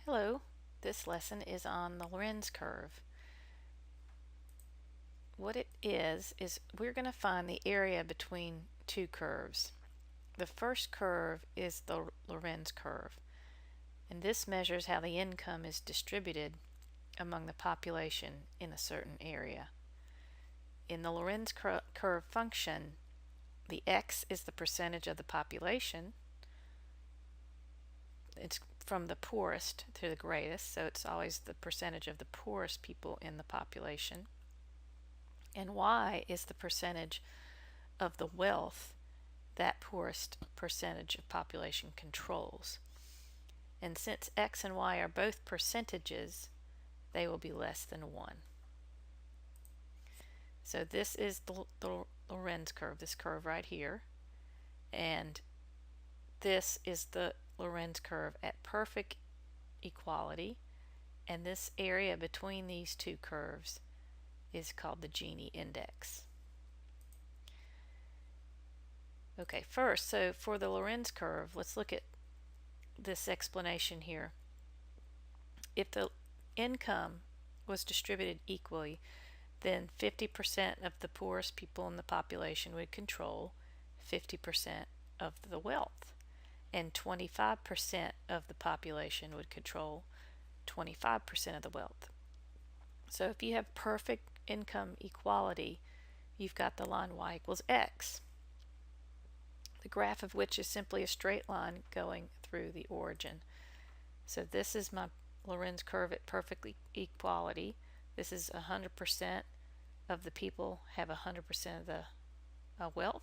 Hello, this lesson is on the Lorenz curve. What it is we're going to find the area between two curves. The first curve is the Lorenz curve, and this measures how the income is distributed among the population in a certain area. In the Lorenz curve function, the x is the percentage of the population. It's from the poorest to the greatest, so it's always the percentage of the poorest people in the population. And y is the percentage of the wealth that poorest percentage of population controls. And since x and y are both percentages, they will be less than 1. So this is the Lorenz curve, this curve right here. And this is the Lorenz curve at perfect equality. And this area between these two curves is called the Gini Index. Okay, first, so for the Lorenz curve, let's look at this explanation here. If the income was distributed equally, then 50% of the poorest people in the population would control 50% of the wealth, and 25% of the population would control 25% of the wealth. So if you have perfect income equality, you've got the line y equals x, the graph of which is simply a straight line going through the origin. So this is my Lorenz curve at perfect equality. This is 100% of the people have 100% of the wealth.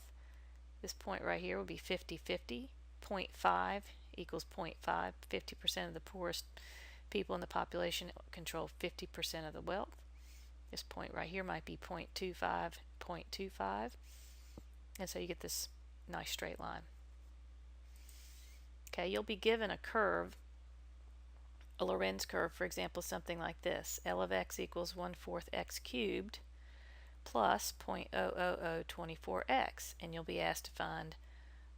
This point right here will be 50-50. 0.5 equals 0.5. 50% of the poorest people in the population control 50% of the wealth. This point right here might be 0.25, 0.25. And so you get this nice straight line. Okay, you'll be given a curve, a Lorenz curve, for example, something like this. L of x equals 1/4 x cubed plus 0.00024x. And you'll be asked to find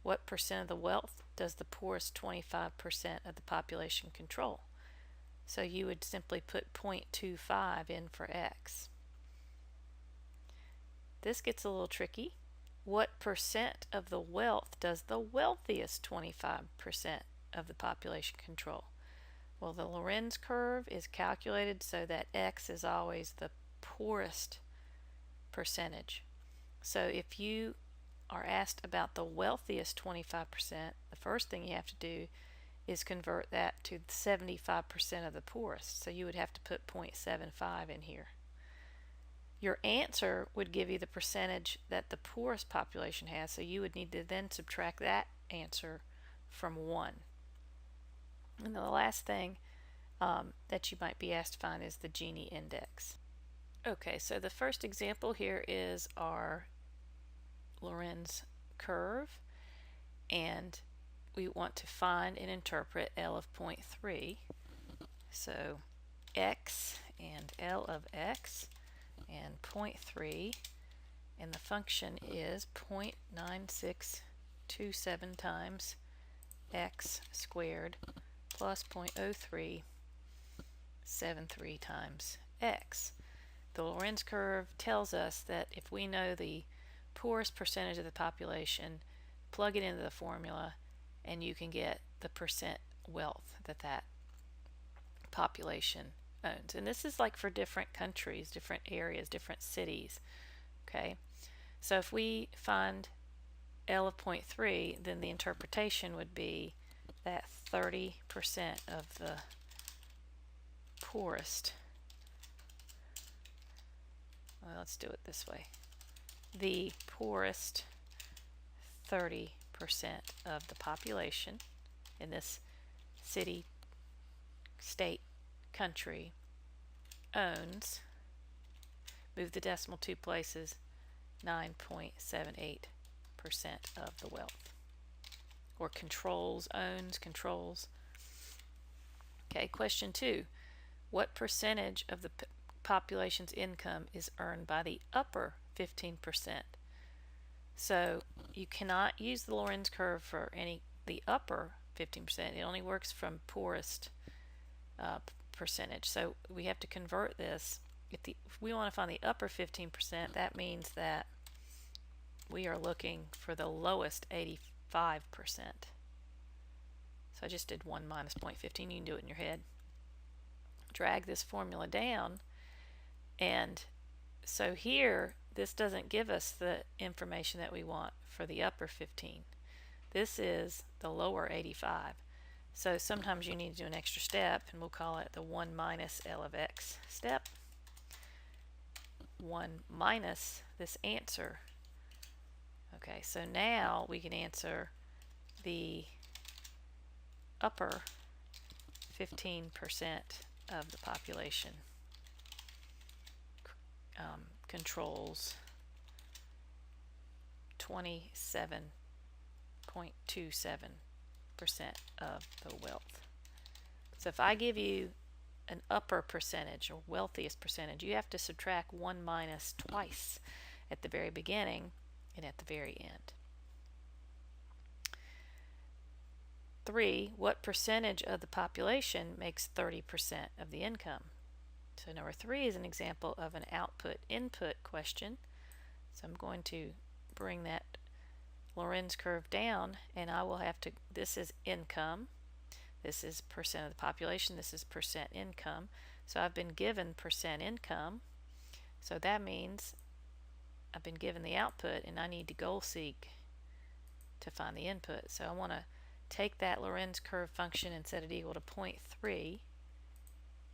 what percent of the wealth does the poorest 25% of the population control. So you would simply put 0.25 in for x. This gets a little tricky. What percent of the wealth does the wealthiest 25% of the population control? Well, the Lorenz curve is calculated so that x is always the poorest percentage. So if you are asked about the wealthiest 25%, the first thing you have to do is convert that to 75% of the poorest. So you would have to put 0.75 in here. Your answer would give you the percentage that the poorest population has, so you would need to then subtract that answer from 1. And the last thing that you might be asked to find is the Gini Index. Okay, so the first example here is our Lorenz curve, and we want to find and interpret L of 0.3. So x and L of x and 0.3, and the function is 0.9627 times x squared plus 0.0373 times x. The Lorenz curve tells us that if we know the poorest percentage of the population, plug it into the formula and you can get the percent wealth that that population owns. And this is like for different countries, different areas, different cities. Okay, so if we find L of 0.3, then the interpretation would be that 30% of the poorest, well, let's do it this way, the poorest 30% of the population in this city, state, country owns, move the decimal 2 places, 9.78% of the wealth. Or controls, owns, controls. Okay, question 2. What percentage of the population's income is earned by the upper 15%? So you cannot use the Lorenz curve for the upper 15%. It only works from poorest percentage. So we have to convert this. If we want to find the upper 15%, that means that we are looking for the lowest 85%. So I just did 1 minus 0.15. You can do it in your head. Drag this formula down, and so here this doesn't give us the information that we want for the upper 15. This is the lower 85. So sometimes you need to do an extra step, and we'll call it the 1 minus L of x step. 1 minus this answer. Okay, so now we can answer the upper 15% of the population controls 27.27% of the wealth. So if I give you an upper percentage or wealthiest percentage, you have to subtract 1 minus twice, at the very beginning and at the very end. 3. What percentage of the population makes 30% of the income? So number 3 is an example of an output-input question. So I'm going to bring that Lorenz curve down, and I will have to, this is income, this is percent of the population, this is percent income. So I've been given percent income, so that means I've been given the output, and I need to goal seek to find the input. So I want to take that Lorenz curve function and set it equal to 0.3,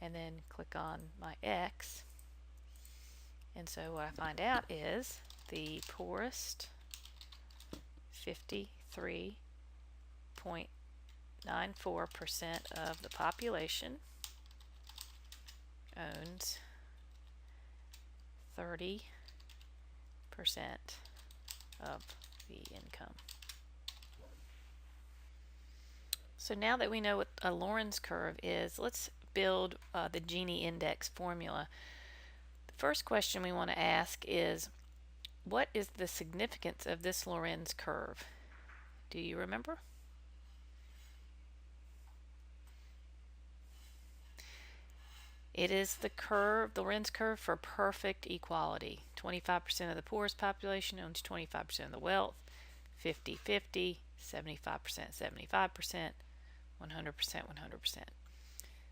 and then click on my X. And so what I find out is the poorest 53.94% of the population owns 30% of the income. So now that we know what a Lorenz curve is, let's build the Gini Index formula. The first question we want to ask is, what is the significance of this Lorenz curve? Do you remember? It is the curve, the Lorenz curve for perfect equality. 25% of the poorest population owns 25% of the wealth, 50-50, 75%, 75%, 100%, 100%.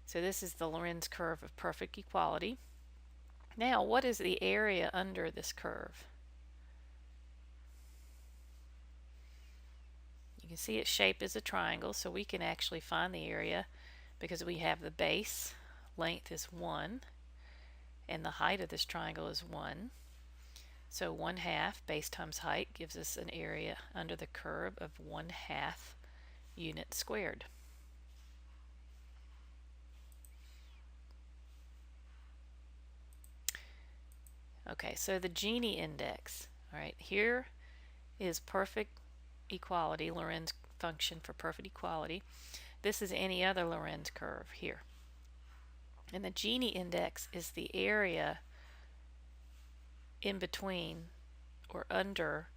So this is the Lorenz curve of perfect equality. Now, what is the area under this curve? You can see its shape is a triangle, so we can actually find the area because we have the base length is 1 and the height of this triangle is 1. So 1/2 base times height gives us an area under the curve of 1/2 units squared. Okay, so the Gini index. All right, here is perfect equality, Lorenz function for perfect equality. This is any other Lorenz curve here. And the Gini index is the area in between or under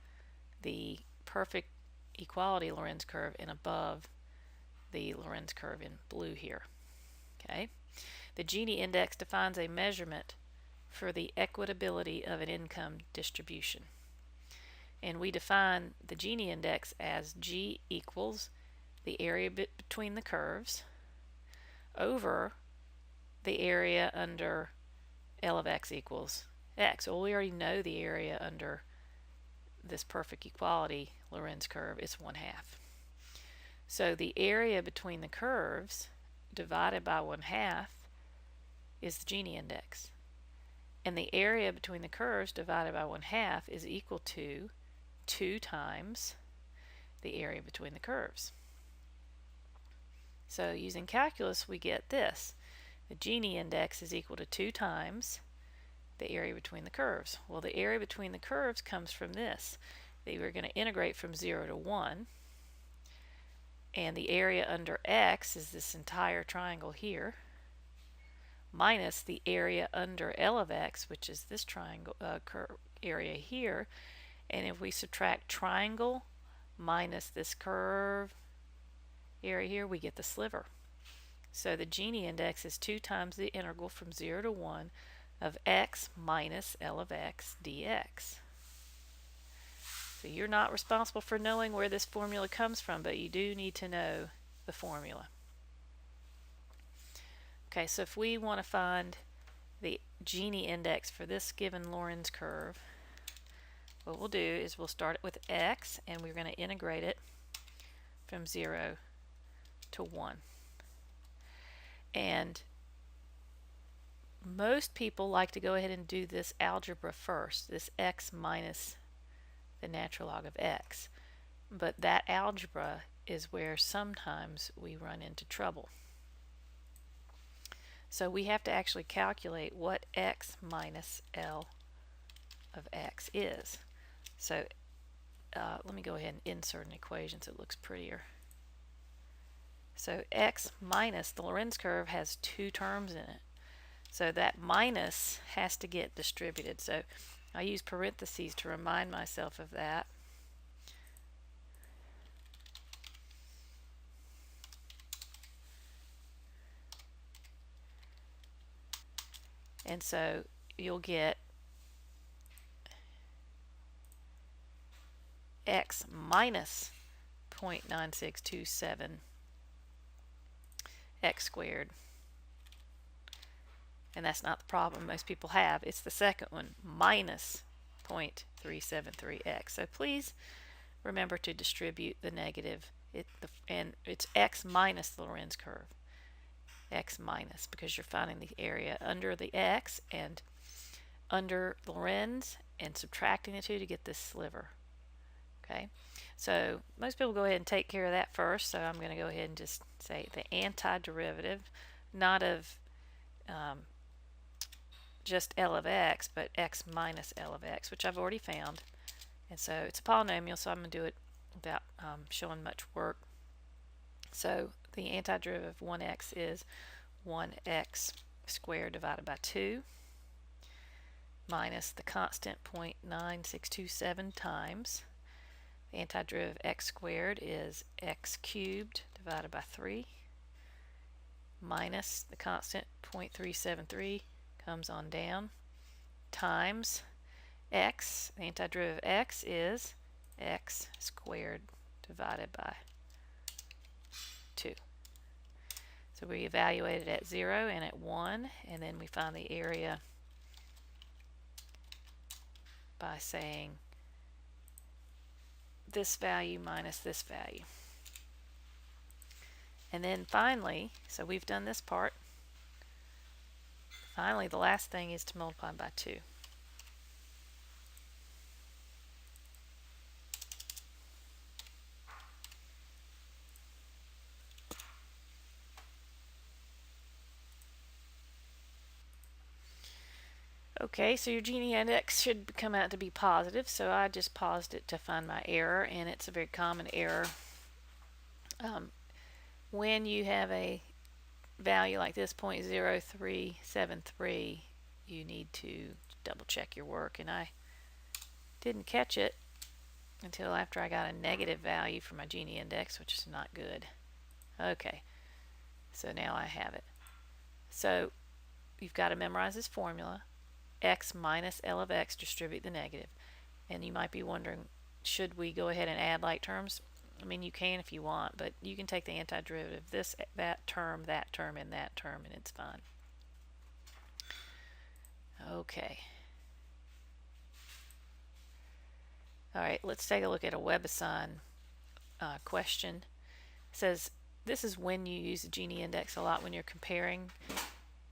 the perfect equality Lorenz curve and above the Lorenz curve in blue here. Okay, the Gini index defines a measurement for the equitability of an income distribution. And we define the Gini index as G equals the area between the curves over the area under L of x equals x. Well, we already know the area under this perfect equality Lorenz curve is 1/2. So the area between the curves divided by 1/2 is the Gini index. And the area between the curves divided by 1/2 is equal to 2 times the area between the curves. So using calculus, we get this. The Gini index is equal to 2 times the area between the curves. Well, the area between the curves comes from this. We're going to integrate from 0 to 1. And the area under x is this entire triangle here, minus the area under L of x, which is this triangle area here. And if we subtract triangle minus this curve area here, we get the sliver. So the Gini index is 2 times the integral from 0 to 1 of x minus L of x dx. So you're not responsible for knowing where this formula comes from, but you do need to know the formula. Okay, so if we want to find the Gini index for this given Lorenz curve, what we'll do is we'll start it with x, and we're going to integrate it from 0 to 1. And most people like to go ahead and do this algebra first, this x minus the natural log of x. But that algebra is where sometimes we run into trouble. So we have to actually calculate what x minus L of x is. So let me go ahead and insert an equation so it looks prettier. So x minus, the Lorenz curve has 2 terms in it. So that minus has to get distributed. So I use parentheses to remind myself of that. And so you'll get x minus 0.9627 x squared. And that's not the problem most people have. It's the second one, minus 0.373x. So please remember to distribute the negative. And it's x minus the Lorenz curve. X minus, because you're finding the area under the x and under Lorenz and subtracting the two to get this sliver. Okay, so most people go ahead and take care of that first. So I'm going to go ahead and just say the antiderivative, not of just L of x, but x minus L of x, which I've already found. And so it's a polynomial, so I'm going to do it without showing much work. So the antiderivative of 1x is 1x squared divided by 2 minus the constant 0.9627 times. The antiderivative of x squared is x cubed divided by 3 minus the constant 0.373 comes on down times x. The antiderivative of x is x squared divided by 2. So we evaluate it at 0 and at 1, and then we find the area by saying this value minus this value. And then finally, so we've done this part. Finally, the last thing is to multiply by 2. Okay, so your Gini index should come out to be positive, so I just paused it to find my error, and it's a very common error. When you have a value like this, 0.0373, you need to double check your work, and I didn't catch it until after I got a negative value for my Gini index, which is not good. Okay, so now I have it. So you've got to memorize this formula. X minus L of x, distribute the negative. And you might be wondering, should we go ahead and add like terms? I mean, you can if you want, but you can take the antiderivative, this, that term, and that term, and it's fine. Okay. All right, let's take a look at a WebAssign question. It says, this is when you use the Gini index a lot when you're comparing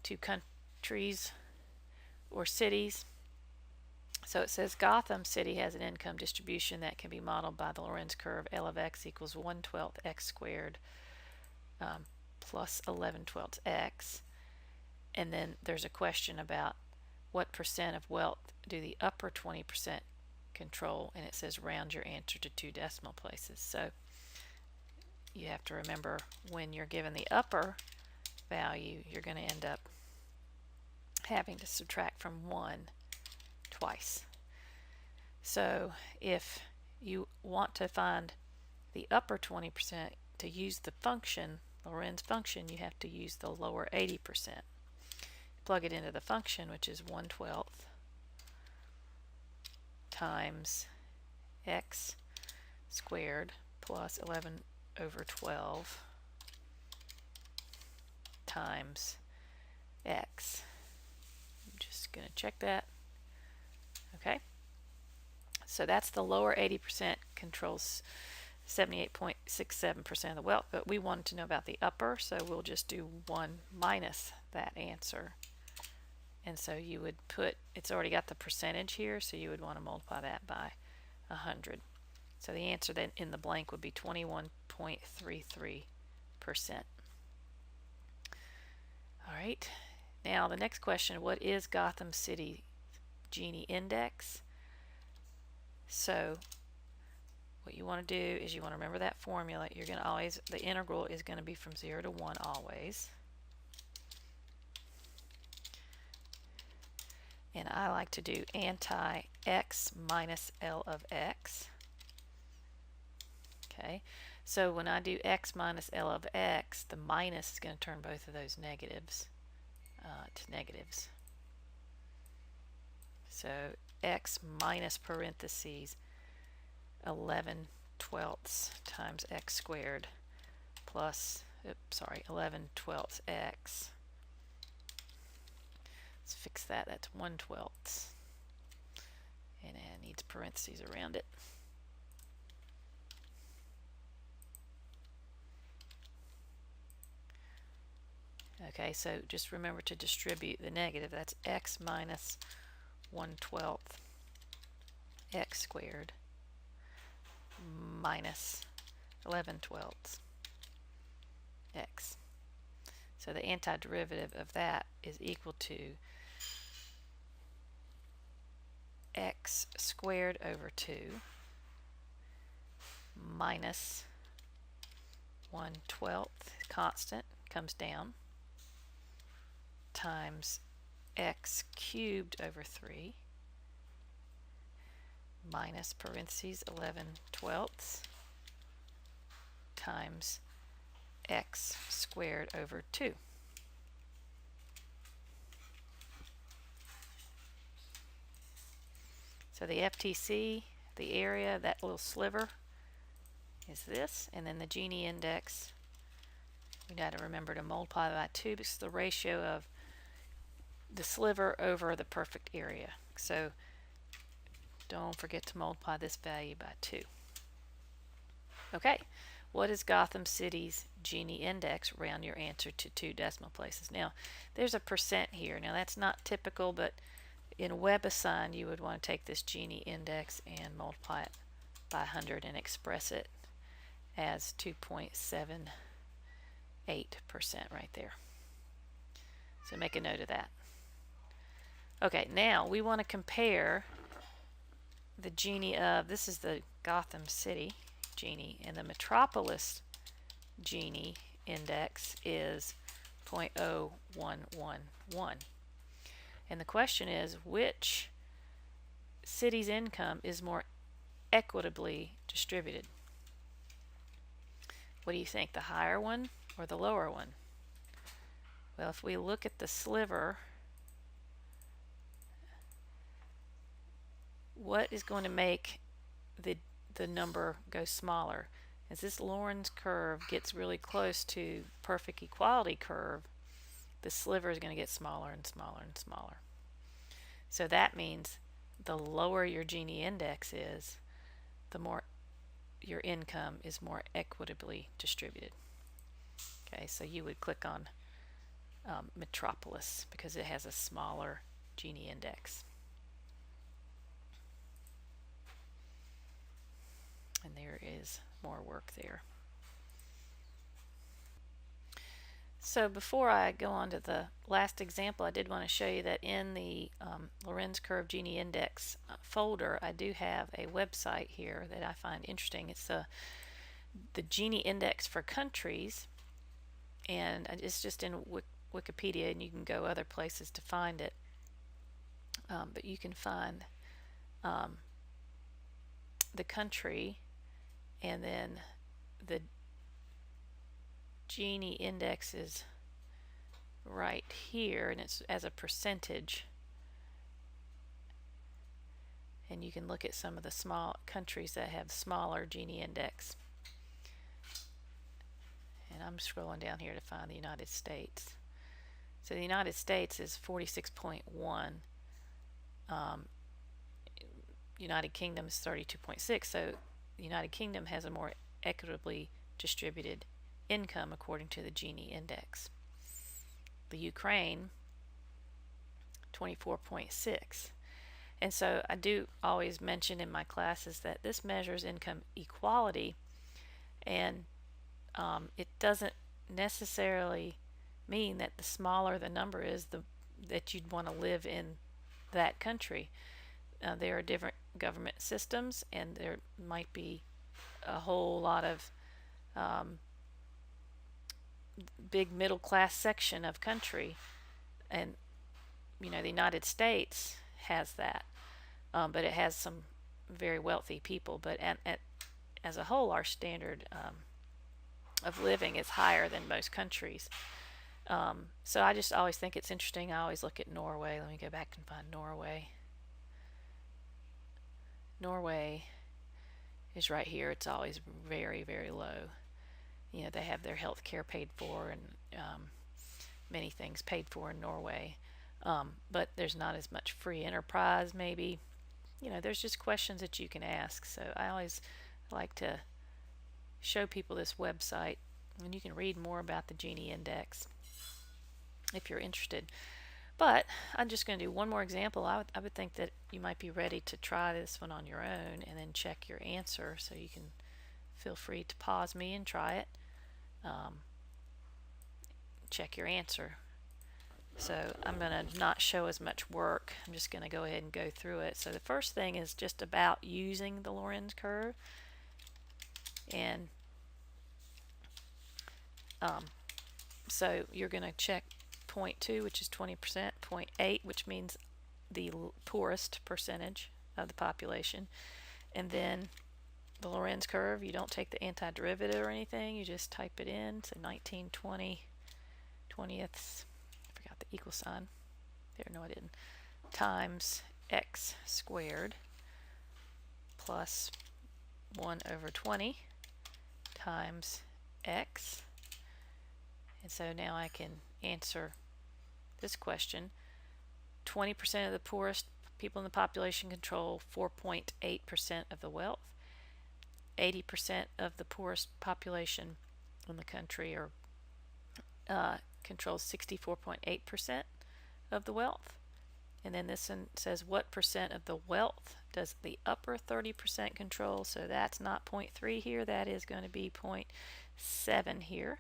to countries or cities. So it says Gotham City has an income distribution that can be modeled by the Lorenz curve. L of x equals 1/12 x squared plus 11/12 x. And then there's a question about what percent of wealth do the upper 20% control, and it says round your answer to 2 decimal places. So you have to remember, when you're given the upper value, you're going to end up having to subtract from 1 twice. So if you want to find the upper 20%, to use the function Lorenz function, you have to use the lower 80%. Plug it into the function, which is 1/12 times x squared plus 11/12 times x. I'm just going to check that. Okay. So that's the lower 80% controls 78.67% of the wealth, but we wanted to know about the upper, so we'll just do 1 minus that answer. And so you would put, it's already got the percentage here, so you would want to multiply that by 100. So the answer then in the blank would be 21.33%. All right, now the next question, what is Gotham City Gini Index? So what you want to do is you want to remember that formula. You're going to always, the integral is going to be from 0 to 1 always. And I like to do anti-x minus L of x. Okay, so when I do x minus L of x, the minus is going to turn both of those negatives to negatives. So x minus parentheses 11/12 times x squared plus, 11/12 x. Let's fix that. That's 1/12. And it needs parentheses around it. Okay, so just remember to distribute the negative. That's x minus 1/12 x squared minus 11/12 x. So the antiderivative of that is equal to x squared over 2 minus 1/12, constant, comes down, times x cubed over 3 minus parentheses 11/12 times x squared over 2. So the FTC, the area, that little sliver is this, and then the Gini index, we got to remember to multiply by 2 because it's the ratio of the sliver over the perfect area. So don't forget to multiply this value by 2. Okay, what is Gotham City's Gini Index? Round your answer to 2 decimal places. Now, there's a percent here. Now, that's not typical, but in WebAssign, you would want to take this Gini Index and multiply it by 100 and express it as 2.78% right there. So make a note of that. Okay, now we want to compare the Gini of, this is the Gotham City Gini, and the Metropolis Gini Index is 0.0111. And the question is, which city's income is more equitably distributed? What do you think, the higher one or the lower one? Well, if we look at the sliver, what is going to make the number go smaller? As this Lorenz curve gets really close to perfect equality curve, the sliver is going to get smaller and smaller and smaller. So that means the lower your Gini index is, the more your income is more equitably distributed. Okay, so you would click on Metropolis because it has a smaller Gini index. And there is more work there. So before I go on to the last example, I did want to show you that in the Lorenz Curve Gini Index folder, I do have a website here that I find interesting. It's the Gini Index for countries, and it's just in Wikipedia, and you can go other places to find it. But you can find the country and then Gini Index is right here, and it's as a percentage. And you can look at some of the small countries that have smaller Gini Index. And I'm scrolling down here to find the United States. So the United States is 46.1. United Kingdom is 32.6. So the United Kingdom has a more equitably distributed income according to the Gini Index. The Ukraine, 24.6. And so I do always mention in my classes that this measures income equality, and it doesn't necessarily mean that the smaller the number is, that you'd want to live in that country. There are different government systems, and there might be a whole lot of big middle class section of country, and the United States has that, but it has some very wealthy people. But as a whole, our standard of living is higher than most countries. So I just always think it's interesting. I always look at Norway. Let me go back and find Norway. Norway is right here. It's always very, very low. They have their health care paid for, and many things paid for in Norway. But there's not as much free enterprise, maybe. There's just questions that you can ask. So I always like to show people this website, and you can read more about the Gini Index if you're interested. But I'm just going to do one more example. I would think that you might be ready to try this one on your own and then check your answer. So you can feel free to pause me and try it. Check your answer. So I'm going to not show as much work. I'm just going to go ahead and go through it. So the first thing is just about using the Lorenz curve. And so you're going to check 0.2, which is 20%, 0.8, which means the poorest percentage of the population, and then the Lorenz curve. You don't take the antiderivative or anything, you just type it in. So 19, 20, 20ths, I forgot the equal sign there, no I didn't, times x squared plus 1 over 20 times x. And so now I can answer this question. 20% of the poorest people in the population control 4.8% of the wealth. 80% of the poorest population in the country controls 64.8% of the wealth. And then this one says, what percent of the wealth does the upper 30% control? So that's not 0.3 here, that is going to be 0.7 here.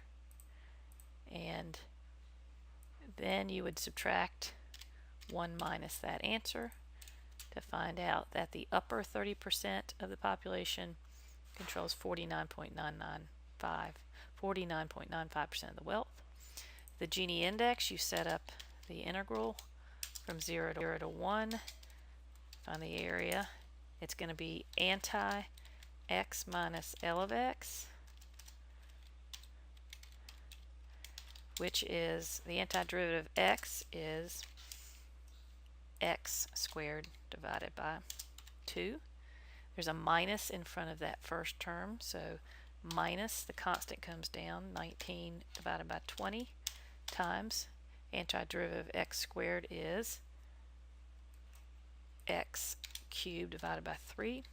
And then you would subtract 1 minus that answer to find out that the upper 30% of the population controls 49.995% of the wealth. The Gini Index, you set up the integral from 0 to 1. Find the area. It's going to be anti-x minus L of x, which is the antiderivative of x is x squared divided by 2. There's a minus in front of that first term, so minus, the constant comes down, 19 divided by 20 times antiderivative of x squared is x cubed divided by 3.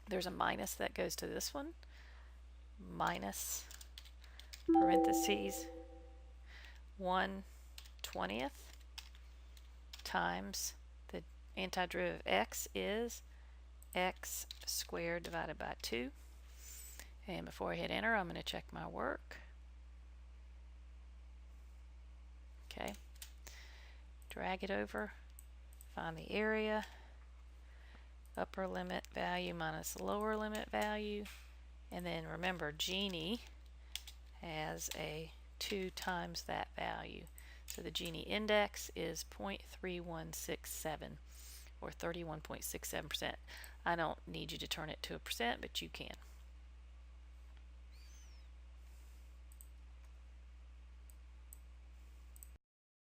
There's a minus that goes to this one, minus parentheses 1/20 times the antiderivative of x is x squared divided by 2. And before I hit enter, I'm going to check my work. Okay, drag it over, find the area, upper limit value minus lower limit value, and then remember Gini has a 2 times that value. So the Gini index is 0.3167 or 31.67%. I don't need you to turn it to a percent, but you can.